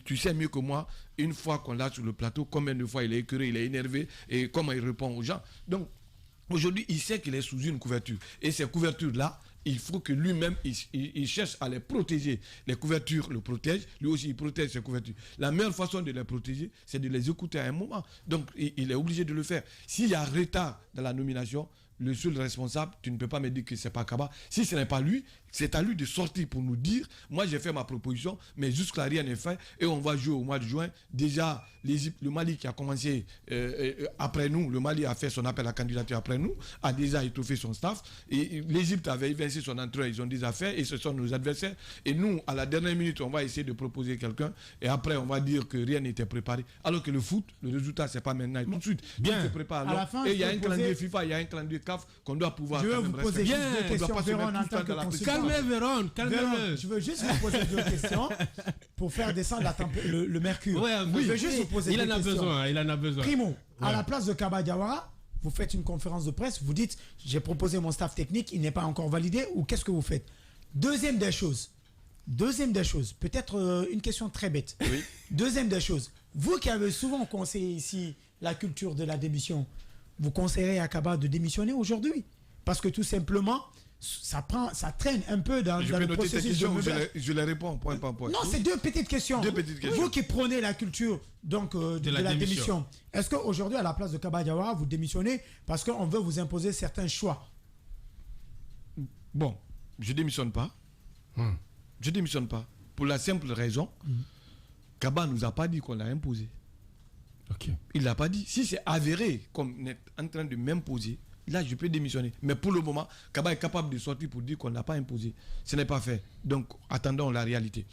tu sais mieux que moi, une fois qu'on l'a sur le plateau, combien de fois il est écœuré, il est énervé, et comment il répond aux gens. Donc, aujourd'hui, il sait qu'il est sous une couverture. Et ces couvertures-là, il faut que lui-même, il cherche à les protéger. Les couvertures le protègent, lui aussi, il protège ses couvertures. La meilleure façon de les protéger, c'est de les écouter à un moment. Donc, il est obligé de le faire. S'il y a retard dans la nomination, le seul responsable, tu ne peux pas me dire que ce n'est pas Kaba. Si ce n'est pas lui, c'est à lui de sortir pour nous dire, moi j'ai fait ma proposition, mais jusque-là rien n'est fait, et on va jouer au mois de juin. Déjà, le Mali qui a commencé après nous, le Mali a fait son appel à candidature après nous, a déjà étoffé son staff, et l'Égypte avait évincé son entrée, ils ont déjà fait, et ce sont nos adversaires. Et nous, à la dernière minute, on va essayer de proposer quelqu'un, et après on va dire que rien n'était préparé. Alors que le foot, le résultat, c'est pas maintenant, tout de suite. Bien. Tout se prépare alors, et il y a un calendrier FIFA, il y a un calendrier CAF qu'on doit pouvoir. Je vais vous poser juste deux questions, Véron, en tant que consultant. Véron, je veux juste vous poser deux questions pour faire descendre le mercure. Ouais, je veux juste vous poser deux questions. Il en a besoin. Primo, à la place de Kaba Diawara, vous faites une conférence de presse, vous dites, j'ai proposé mon staff technique, il n'est pas encore validé, ou qu'est-ce que vous faites? Deuxième des choses, peut-être une question très bête. Oui. Deuxième des choses, vous qui avez souvent conseillé ici la culture de la démission, vous conseillerez à Kaba de démissionner aujourd'hui? Parce que tout simplement, ça traîne un peu dans le processus. Je les réponds point par point. Non, c'est deux petites questions. Vous qui prenez la culture donc, de la démission, est-ce qu'aujourd'hui, à la place de Kaba Diawara, vous démissionnez parce qu'on veut vous imposer certains choix? Bon, je ne démissionne pas. Je ne démissionne pas. Pour la simple raison, Kaba ne nous a pas dit qu'on l'a imposé. Okay. Il ne l'a pas dit. Si c'est avéré qu'on est en train de m'imposer, là, je peux démissionner. Mais pour le moment, Kaba est capable de sortir pour dire qu'on ne l'a pas imposé. Ce n'est pas fait. Donc, attendons la réalité.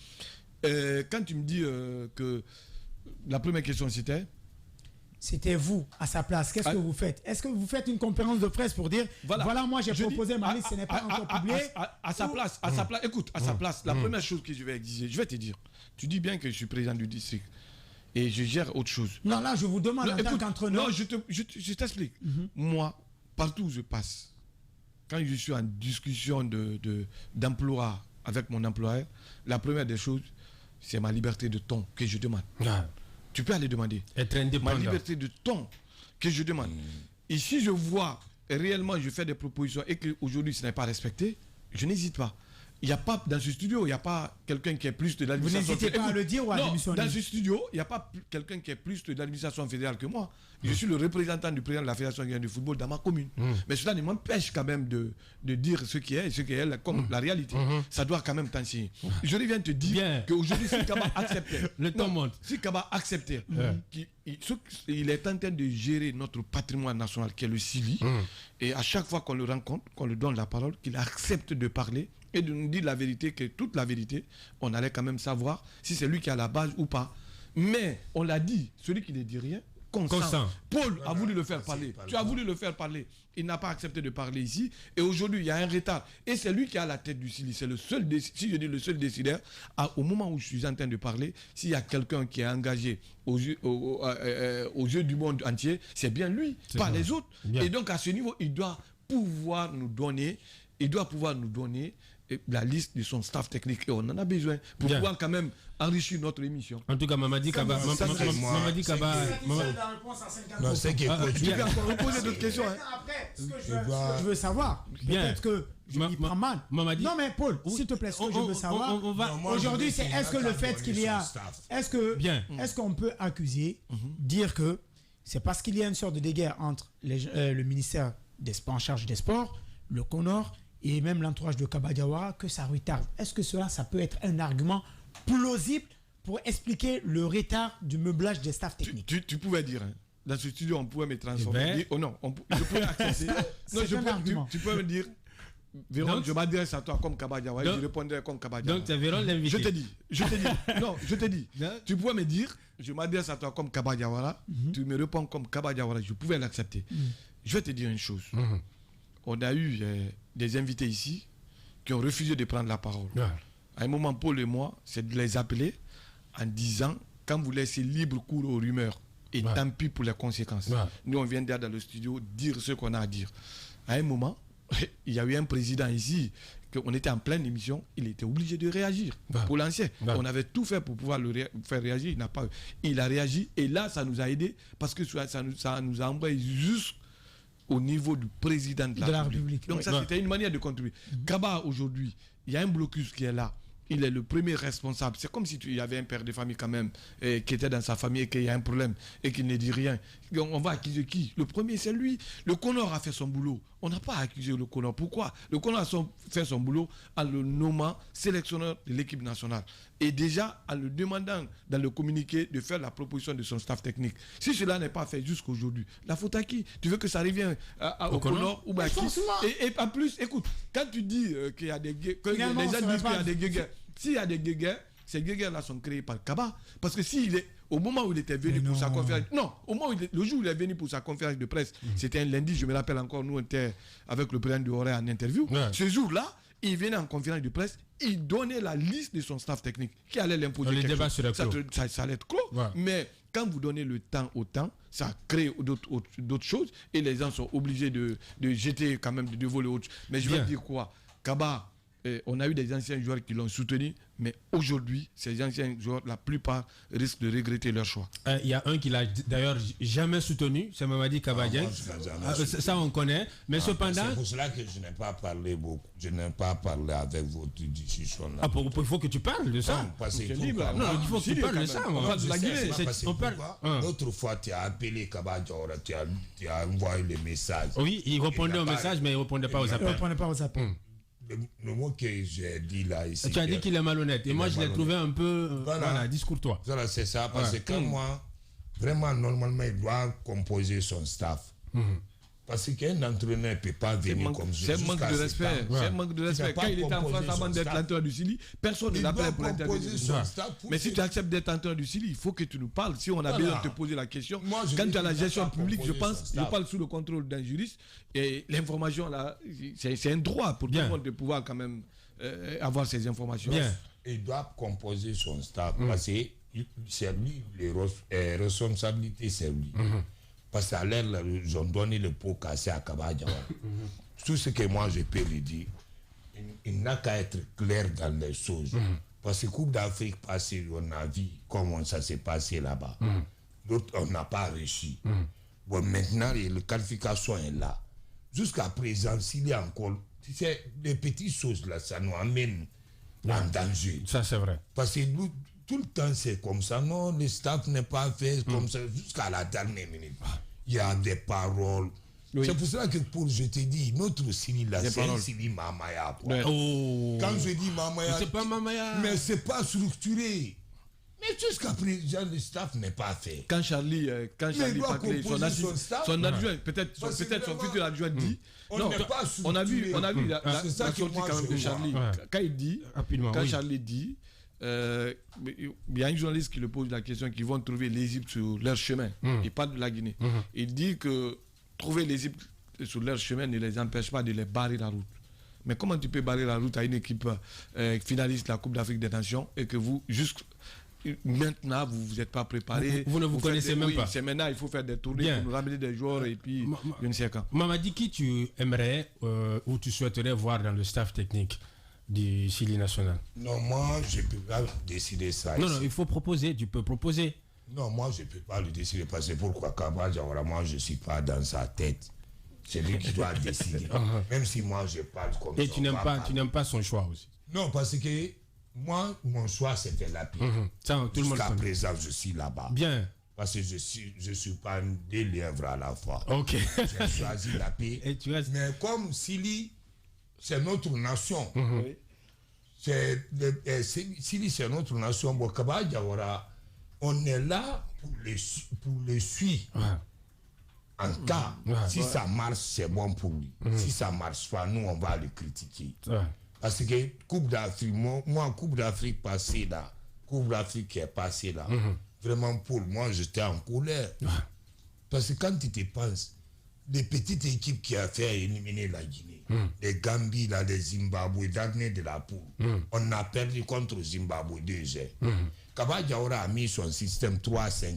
Quand tu me dis que la première question, c'était vous, à sa place. Qu'est-ce que vous faites? Est-ce que vous faites une conférence de presse pour dire, voilà moi, j'ai proposé ma liste, ce n'est pas encore publié? À sa place, écoute, à sa place, la première chose que je vais exiger, je vais te dire, tu dis bien que je suis président du district. Et je gère autre chose. Non, là, je vous demande en tant qu'entraîneur. Non, je t'explique. Moi, partout où je passe, quand je suis en discussion d'emploi avec mon employeur, la première des choses, c'est ma liberté de ton que je demande. Tu peux aller demander. Être indépendant. Ma liberté de ton que je demande. Et si je vois réellement, je fais des propositions et qu'aujourd'hui, ce n'est pas respecté, je n'hésite pas. Il n'y a pas, dans ce studio, il n'y a pas quelqu'un qui est plus de l'administration fédérale. Vous n'hésitez pas à le dire ou à démissionner? Dans ce studio, il n'y a pas quelqu'un qui est plus de l'administration fédérale que moi. Je suis le représentant du président de la Fédération guinéenne de football dans ma commune. Mais cela ne m'empêche quand même de dire ce qui est et ce qui est comme la réalité. Ça doit quand même t'enseigner. Je viens de te dire qu'aujourd'hui, si Kaba acceptait, si Kaba acceptait il est en train de gérer notre patrimoine national qui est le Sili, et à chaque fois qu'on le rencontre, qu'on lui donne la parole, qu'il accepte de parler et de nous dire la vérité, que toute la vérité, on allait quand même savoir si c'est lui qui a la base ou pas. Mais on l'a dit, celui qui ne dit rien, consent. Paul a voulu le faire parler. Tu as voulu le faire parler. Il n'a pas accepté de parler ici. Et aujourd'hui, il y a un retard. Et c'est lui qui a la tête du Sili. C'est le seul, si je dis le seul décideur. Au moment où je suis en train de parler, s'il y a quelqu'un qui est engagé aux yeux du monde entier, c'est bien lui, pas les autres. Bien. Et donc, à ce niveau, il doit pouvoir nous donner la liste de son staff technique, et on en a besoin pour pouvoir quand même enrichir notre émission. En tout cas, Mamadi Kaba, non, c'est qui tu peux encore reposer d'autres questions. Après, ce que je veux savoir, peut-être que je m'y prends mal. Non mais Paul, s'il te plaît, ce que je veux savoir, aujourd'hui, c'est est-ce que le fait qu'il y a, est-ce qu'on peut accuser, dire que c'est parce qu'il y a une sorte de guerre entre le ministère des Sports en charge des sports, le CONOR, et même l'entourage de Kaba Diawara, que ça retarde? Est-ce que ça peut être un argument plausible pour expliquer le retard du meublage des staffs techniques? Tu pouvais dire, hein. dans ce studio, on pouvait me transformer. Oh non, je peux accepter. Non, tu peux me dire, Véron, je m'adresse à toi comme Kaba Diawara, je répondrai comme Kaba Diawara. Donc, c'est Véron l'invité. Je te dis. Tu pouvais me dire, je m'adresse à toi comme Kaba Diawara, tu me réponds comme Kaba Diawara, je pouvais l'accepter. Je vais te dire une chose. On a eu des invités ici qui ont refusé de prendre la parole. À un moment, Paul et moi, c'est de les appeler en disant, quand vous laissez libre cours aux rumeurs, et tant pis pour les conséquences. Nous, on vient dans le studio dire ce qu'on a à dire. À un moment, il y a eu un président ici, on était en pleine émission, il était obligé de réagir pour l'ancien. On avait tout fait pour pouvoir le faire réagir, il a réagi, et là, ça nous a aidé, parce que ça nous a envoyé jusqu'au niveau du président de la République. Donc ça, c'était une manière de contribuer. Kaba, aujourd'hui, il y a un blocus qui est là. Il est le premier responsable. C'est comme si il y avait un père de famille quand même qui était dans sa famille et qu'il y a un problème et qu'il ne dit rien. On va accuser qui? Le premier, c'est lui. Le Connor a fait son boulot. On n'a pas accusé le Connor. Pourquoi? Le Connor a fait son boulot en le nommant sélectionneur de l'équipe nationale. Et déjà en le demandant dans le communiqué de faire la proposition de son staff technique. Si cela n'est pas fait jusqu'aujourd'hui, la faute à qui? Tu veux que ça revienne au Connor ou à qui? Et en plus, écoute, quand tu dis qu'il y a des guerres, que les gens disent qu'il y a des guerres, s'il y a des guerres, ces guerres-là sont créées par Kaba. Parce que au moment où il était venu pour sa conférence... Non, le jour où il est venu pour sa conférence de presse, c'était un lundi, je me rappelle encore, nous on était avec le président de Horé en interview. Ce jour-là, il venait en conférence de presse, il donnait la liste de son staff technique qui allait l'imposer quelque chose. Ça allait être clos. Mais quand vous donnez le temps au temps, ça crée d'autres choses et les gens sont obligés de jeter quand même, de voler autre chose. Mais je vais dire quoi? Kaba, on a eu des anciens joueurs qui l'ont soutenu, mais aujourd'hui, ces anciens joueurs, la plupart risquent de regretter leur choix. Il y a un qui l'a d'ailleurs jamais soutenu, c'est Mamadi Kaba Dieng. Ça, on connaît. Mais cependant. C'est pour cela que je n'ai pas parlé beaucoup. Je n'ai pas parlé avec votre discussion là. Il faut que tu parles de ça. Non, parce que il faut que tu parles de ça. On parle de la Guinée. L'autre fois, tu as appelé Kaba Diawara, tu as envoyé le message. Oui, il répondait au message, mais il ne répondait pas aux appels. Il ne répondait pas aux appels. Le mot que j'ai dit là ici. Tu as dit qu'il est malhonnête. Et moi, je l'ai trouvé un peu discourtois. Voilà, c'est ça. Parce que quand moi, vraiment, normalement, il doit composer son staff. Parce qu'un entraîneur ne peut pas venir comme ça. C'est un manque de respect. C'est un manque de respect. Quand il était en France avant d'être l'entraîneur du Chili, personne ne l'appelait pour l'interview. Mais si tu acceptes d'être entraîneur du Chili, il faut que tu nous parles. Si on a besoin de te poser la question, quand tu as la gestion publique, je parle sous le contrôle d'un juriste. Et l'information, là, c'est un droit pour tout le monde de pouvoir quand même avoir ces informations. Il doit composer son staff. Parce que c'est lui, les responsabilités, c'est lui. Parce qu'à l'air, ils ont donné le pot cassé à Kaba Diawara. Tout ce que moi je peux lui dire, il n'a qu'à être clair dans les choses. Parce que Coupe d'Afrique passée, on a vu comment ça s'est passé là-bas. D'autres, on n'a pas réussi. Bon, maintenant, la qualification est là. Jusqu'à présent, s'il y a encore... Tu sais, les petites choses là, ça nous amène en danger. Ça, c'est vrai. Parce que nous, tout le temps, c'est comme ça. Non, le staff n'est pas fait comme ça. Jusqu'à la dernière minute, il y a des paroles. C'est pour cela que, je te dis, notre Sili, là, c'est un Sili Mamaya. Quand je dis Mamaya, c'est pas Mamaya. Mais c'est pas structuré. Mais jusqu'à présent, le staff n'est pas fait. Quand Charlie Paclay, son adjoint, peut-être son futur adjoint dit. On a vu la sortie quand même de Charlie. Quand Charlie dit. Il y a un journaliste qui le pose la question qu'ils vont trouver l'Égypte sur leur chemin. Il parle de la Guinée. Il dit que trouver l'Égypte sur leur chemin ne les empêche pas de les barrer la route. Mais comment tu peux barrer la route à une équipe finaliste de la Coupe d'Afrique des Nations et que vous, juste maintenant, vous n'êtes pas préparé. Vous ne vous connaissez même pas. C'est maintenant, il faut faire des tournées pour nous ramener des joueurs et puis je ne sais quand. Mamadi, qui tu aimerais ou tu souhaiterais voir dans le staff technique du Chili national? Non, moi, je ne peux pas décider ça. Non, il faut proposer, tu peux proposer. Non, moi, je ne peux pas le décider parce que pourquoi Kaba Diawara, moi, je ne suis pas dans sa tête. C'est lui qui doit décider. Même si moi, je parle comme ça. Et tu n'aimes pas son choix aussi? Non, parce que moi, mon choix, c'était la pire. Jusqu'à présent, je suis là-bas. Bien. Parce que je suis pas des lièvres à la fois. Ok. J'ai choisi la paix. Mais comme Sili, c'est notre nation. Sili, c'est notre nation. Bon, Kaba Diawara, on est là pour les suivre. En cas, si ça marche, c'est bon pour lui. Si ça marche pas, nous, on va le critiquer. Parce que Coupe d'Afrique, moi, Coupe d'Afrique passée là, Coupe d'Afrique qui est passée là, vraiment, Paul, moi, j'étais en colère. Parce que quand tu te penses, les petites équipes qui ont fait éliminer la Guinée, les Gambie, là, les Zimbabwe, dernier de la poule, on a perdu contre Zimbabwe 2-0. Kaba Diawara a mis son système 3-5-2.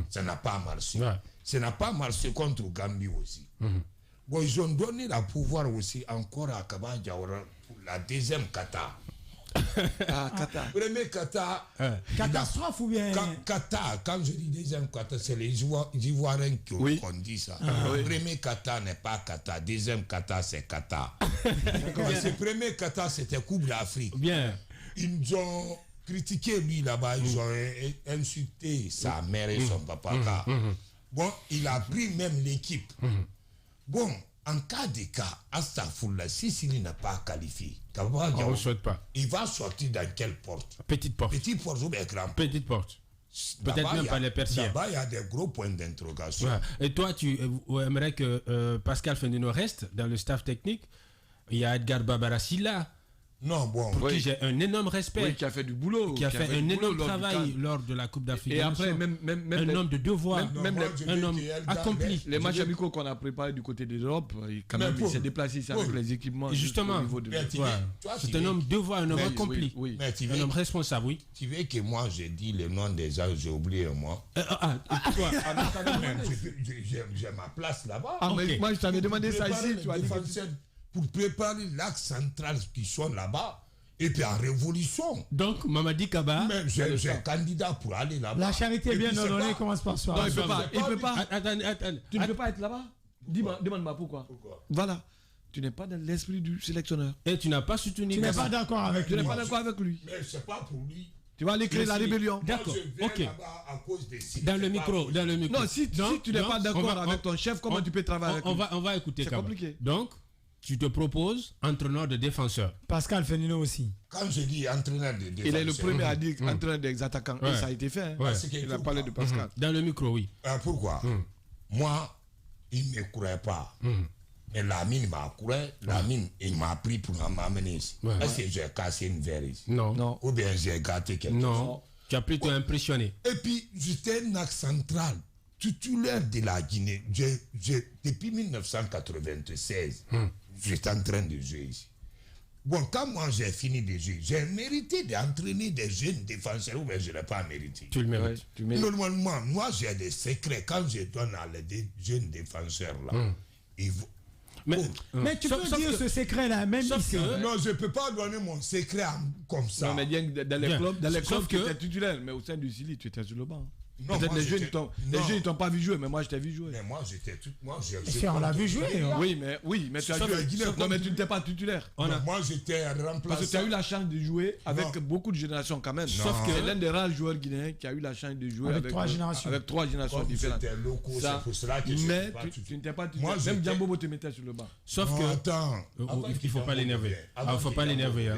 Ça n'a pas marché. Ça n'a pas marché contre Gambie aussi. Bon, ils ont donné le pouvoir aussi encore à Kaba Diawara pour la deuxième kata. Kata. Premier kata. Catastrophe ou bien Kata, quand je dis deuxième kata, c'est les Ivoiriens qui ont dit ça. Premier kata n'est pas kata, deuxième kata c'est kata. Ce premier kata c'était Coupe d'Afrique. Bien. Ils ont critiqué lui là-bas, ils ont insulté sa mère et son papa. Bon, il a pris même l'équipe. Bon, en cas de cas, Astafoula, si Sicile n'a pas qualifié, on ne souhaite pas. Il va sortir dans quelle porte? Petite porte. Petite porte ou bien grande? Petite porte. Peut-être même pas les persiennes. Là-bas, il y a des gros points d'interrogation. Et toi, tu aimerais que Pascal Fendeno reste dans le staff technique? Il y a Edgar Babarasila. Non, bon. Pour qui j'ai un énorme respect. Oui, qui a fait du boulot. Qui a fait un énorme travail lors de la Coupe d'Afrique. Et après, même un homme de devoir. Un homme accompli. Les matchs amicaux qu'on a préparés du côté de l'Europe, quand même, il s'est déplacé ici avec les équipements. Justement, c'est un homme de devoir, un homme accompli. Un homme responsable, oui. Tu veux que moi, je dis le nom des gens, j'ai oublié moi. Toi, j'ai ma place là-bas. Moi, je t'avais demandé ça ici. Tu as dit pour préparer l'axe central qui sont là-bas, et puis en révolution. Donc, Mamadi Kaba... Mais j'ai un candidat pour aller là-bas. La charité bien ordonnée commence par soi. Non, il ne peut pas. Attends. Tu ne peux pas être là-bas? Demande-moi pourquoi. Voilà. Tu n'es pas dans l'esprit du sélectionneur. Et tu n'as pas soutenu... Tu n'es pas d'accord avec lui. Tu n'es pas d'accord avec lui. Mais c'est pas pour lui. Tu vas aller créer la rébellion. D'accord, ok. À cause des dans le micro. Non, si tu n'es pas d'accord avec ton chef, comment tu peux travailler avec lui? On va écouter. C'est compliqué. Donc, tu te proposes entraîneur de défenseur. Pascal Fendeno aussi. Quand je dis entraîneur de défenseur... Il est le premier à dire entraîneur des attaquants. Et ça a été fait. Il a parlé de Pascal. Dans le micro, oui. Pourquoi? Moi, il ne me croyait pas. Mais Lamine m'a cru. Lamine, il m'a pris pour m'amener ici. Est-ce que j'ai cassé une verre ici? Non. Ou bien j'ai gâté quelque chose? Non. Tu as plutôt impressionné. Et puis, j'étais un axe central, titulaire de la Guinée. Depuis 1996, j'étais en train de jouer ici. Bon, quand moi j'ai fini de jouer, j'ai mérité d'entraîner des jeunes défenseurs, ou bien je ne l'ai pas mérité. Tu le mérites. Normalement, moi j'ai des secrets. Quand je donne à les jeunes défenseurs là, ils vont... Mais tu peux dire ce secret-là, même ici. Non, je ne peux pas donner mon secret comme ça. Non, mais bien dans les clubs tu étais titulaire, mais au sein du Sili, tu étais sur le banc. Peut-être les jeunes, ils t'ont pas vu jouer, mais moi je t'ai vu jouer. Mais moi j'étais tout. On l'a vu jouer. Oui, mais tu as joué. Non, mais tu n'étais pas titulaire. Moi j'étais remplaçant. Parce que tu as eu la chance de jouer avec beaucoup de générations quand même. Sauf que c'est l'un des rares joueurs guinéens qui a eu la chance de jouer avec 3 générations. Avec 3 générations différentes. C'est pour cela que mais tu n'étais pas titulaire. Même Djambobo te mettait sur le banc. Sauf que. Attends. Il ne faut pas l'énerver. Il ne faut pas l'énerver.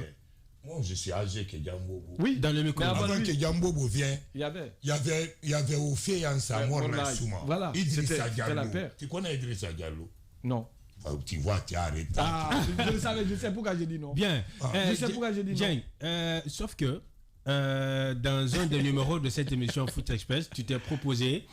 Moi, je suis âgé que Djambobo. Oui, dans le micro. Avant que Djambobo vienne, il y avait Ophé en Samor Nassouma. Voilà. Idrissa Diallo. Tu connais Idrissa Diallo? Non. Tu vois, tu as arrêté. Je sais pourquoi j'ai dit non. Bien. Je sais pourquoi j'ai dit non. Sauf que dans un des numéros de cette émission Foot Express, tu t'es proposé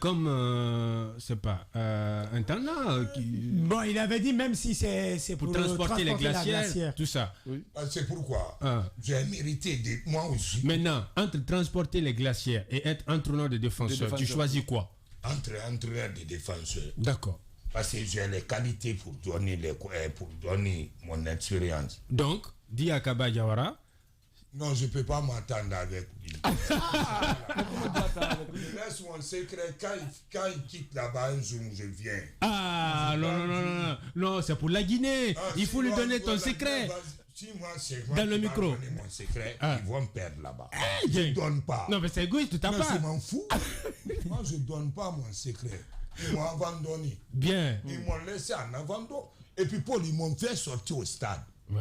comme, c'est pas, un talent qui... Bon, il avait dit même si c'est pour transporter les glacières, tout ça. Oui. C'est pourquoi j'ai mérité moi aussi. Maintenant, entre transporter les glacières et être entraîneur de défenseur, tu choisis quoi? Entre entraîneur de défenseur. D'accord. Parce que j'ai les qualités pour donner mon expérience. Donc, dis à Kaba Diawara. Non, je ne peux pas m'attendre avec lui. Je laisse mon secret. Quand il quitte là-bas un jour, je viens. Non, c'est pour la Guinée. Il faut lui donner ton secret. Si moi, c'est moi dans le micro. Donner mon secret, ils vont me perdre là-bas. Je ne donne pas. Non, mais c'est égoïste, t'as pas. Je m'en fous. Moi, je ne donne pas mon secret. Ils m'ont abandonné. Bien. Ils m'ont laissé en abandon. Et puis, Paul, ils m'ont fait sortir au stade. Ouais.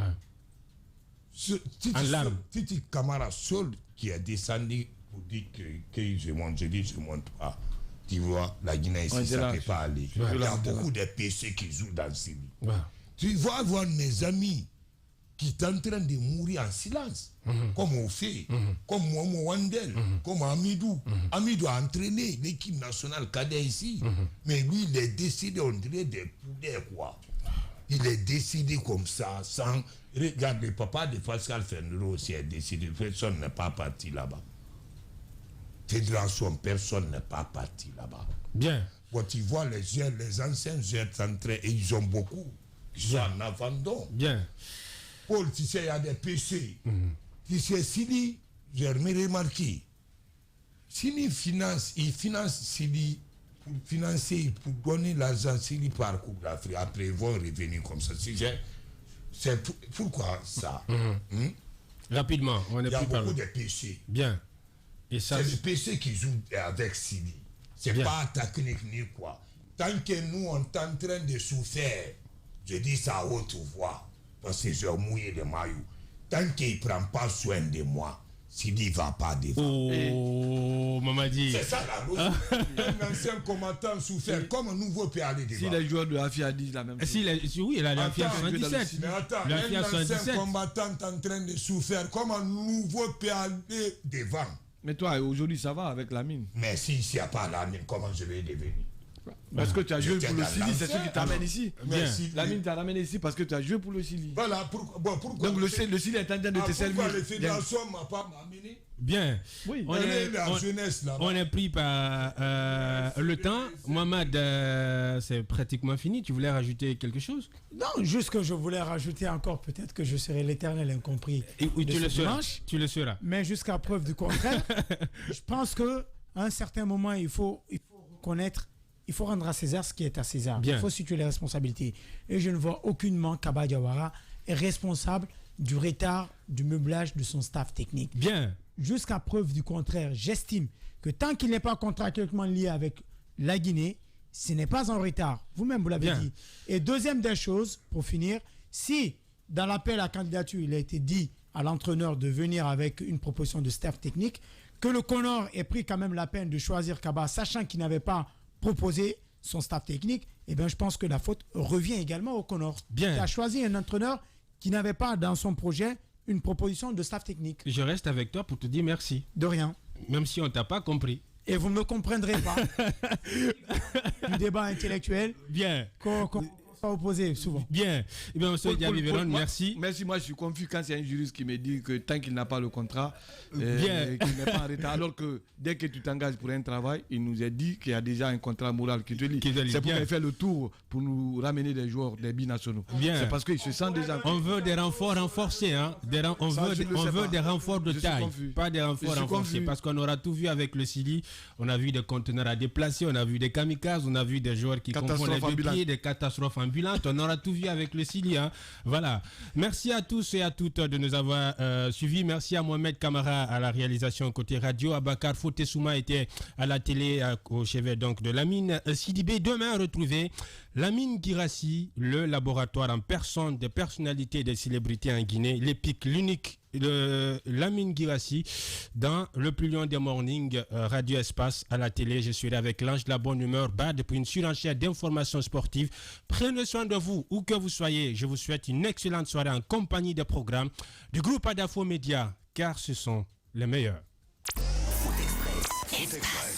Titi Camara seul qui est descendu pour dire que je monte. Je dis, je ne monte pas. Tu vois, la Guinée ici, ça ne peut pas aller. Ouais. Il y a beaucoup de PC qui jouent dans Syrie. Ouais. Tu vas avoir mes amis qui sont en train de mourir en silence, comme Ophé, comme Momo Wandel, comme Amidou. Amidou a entraîné l'équipe nationale cadet ici, mais lui, il est décidé, on dirait des poulets, quoi. Il est décidé comme ça, sans... Regarde, le papa de Pascal Fenro aussi est décidé, personne n'est pas parti là-bas. Fédération, personne n'est pas parti là-bas. Bien. Quand tu vois les jeunes, les anciens jeunes entrés, et ils ont beaucoup, ils sont en abandon. Bien. Paul, tu sais, il y a des PC. Tu sais, Sidi, j'ai remarqué, Sidi finance, il finance Sidi pour financer, pour donner l'argent Sidi par Coupe d'Afrique. Après, ils vont revenir comme ça. C'est pourquoi ça? Rapidement, on est Il y a plus par beaucoup de PC. Bien. Et ça, C'est le PC qui joue avec Sidi. C'est Bien. pas technique ni quoi. Tant que nous, on est en train de souffrir, je dis ça à haute voix, parce que j'ai mouillé le maillot. Tant qu'il ne prend pas soin de moi, Sidi ne va pas devant. oh, Mamadi. C'est ça la logique. Un ancien combattant souffert, comme un nouveau peut aller devant. Si les joueurs de la FIA disent la même chose. Oui, il a la FIA Attends, 77. mais attends, La un FIA ancien 77. combattant en train de souffrir, comme un nouveau peut aller devant. Mais toi, aujourd'hui, ça va avec la mine. Mais s'il n'y a pas la mine, comment je vais devenir? Parce que tu as joué pour le dans Sili, c'est ce qui t'amène ici. Mais La mine t'a ramené ici parce que tu as joué pour le Sili. Voilà, pourquoi Donc le Sili est en train de te servir. Pourquoi les fédérations ne m'ont pas amené? Bien. Oui. On est pris par le temps. Mohamed, c'est pratiquement fini. Tu voulais rajouter quelque chose? Non, juste que je voulais rajouter encore, peut-être que je serai l'éternel incompris. Oui, de tu ce le seras. dimanche. Tu le seras. Mais jusqu'à preuve du contraire, je pense qu'à un certain moment, il faut reconnaître, il faut rendre à César ce qui est à César. Bien. Il faut situer les responsabilités. Et je ne vois aucunement qu'Abba Diawara est responsable du retard du meublage de son staff technique. Bien. Jusqu'à preuve du contraire, j'estime que tant qu'il n'est pas contractuellement lié avec la Guinée, ce n'est pas en retard. Vous-même, vous l'avez Bien. dit. Et deuxième des choses, pour finir, si dans l'appel à candidature, il a été dit à l'entraîneur de venir avec une proposition de staff technique, que le Connor ait pris quand même la peine de choisir Kaba, sachant qu'il n'avait pas proposé son staff technique, eh bien, je pense que la faute revient également au Connor. Bien. Qui a choisi un entraîneur qui n'avait pas dans son projet une proposition de staff technique. Je reste avec toi pour te dire merci. De rien. Même si on t'a pas compris. Et vous ne me comprendrez pas. Du débat intellectuel Bien. qu'on pas opposé souvent. Bien. Eh bien, monsieur Diaby Véron, merci. Merci, moi je suis confus quand c'est un juriste qui me dit que tant qu'il n'a pas le contrat, Bien. qu'il n'est pas en retard, alors que dès que tu t'engages pour un travail, il nous a dit qu'il y a déjà un contrat moral qui te lie. C'est pour faire le tour pour nous ramener des joueurs des binationaux. Bien. C'est parce qu'il se sent déjà... On veut des renforts renforcés, hein. On veut des renforts de taille, pas des renforts renforcés, parce qu'on aura tout vu avec le Sili. On a vu des conteneurs à déplacer, on a vu des kamikazes, on a vu des joueurs qui confondent les deux pieds, des catastrophes ambulantes. On aura tout vu avec le Sili, hein. Voilà. Merci à tous et à toutes de nous avoir suivis. Merci à Mohamed Kamara à la réalisation côté radio. Abakar Fotesouma était à la télé au chevet donc de Lamine Sidibé. Demain, retrouvez Lamine Girassi, le laboratoire en personne des personnalités et des célébrités en Guinée, l'épique, l'unique Lamine Girassi dans le plus long des mornings Radio Espace à la télé. Je serai avec l'ange de la bonne humeur Bad pour une surenchère d'informations sportives. Prenez soin de vous où que vous soyez. Je vous souhaite une excellente soirée en compagnie des programmes du groupe Adafo Média car ce sont les meilleurs. Foot Express.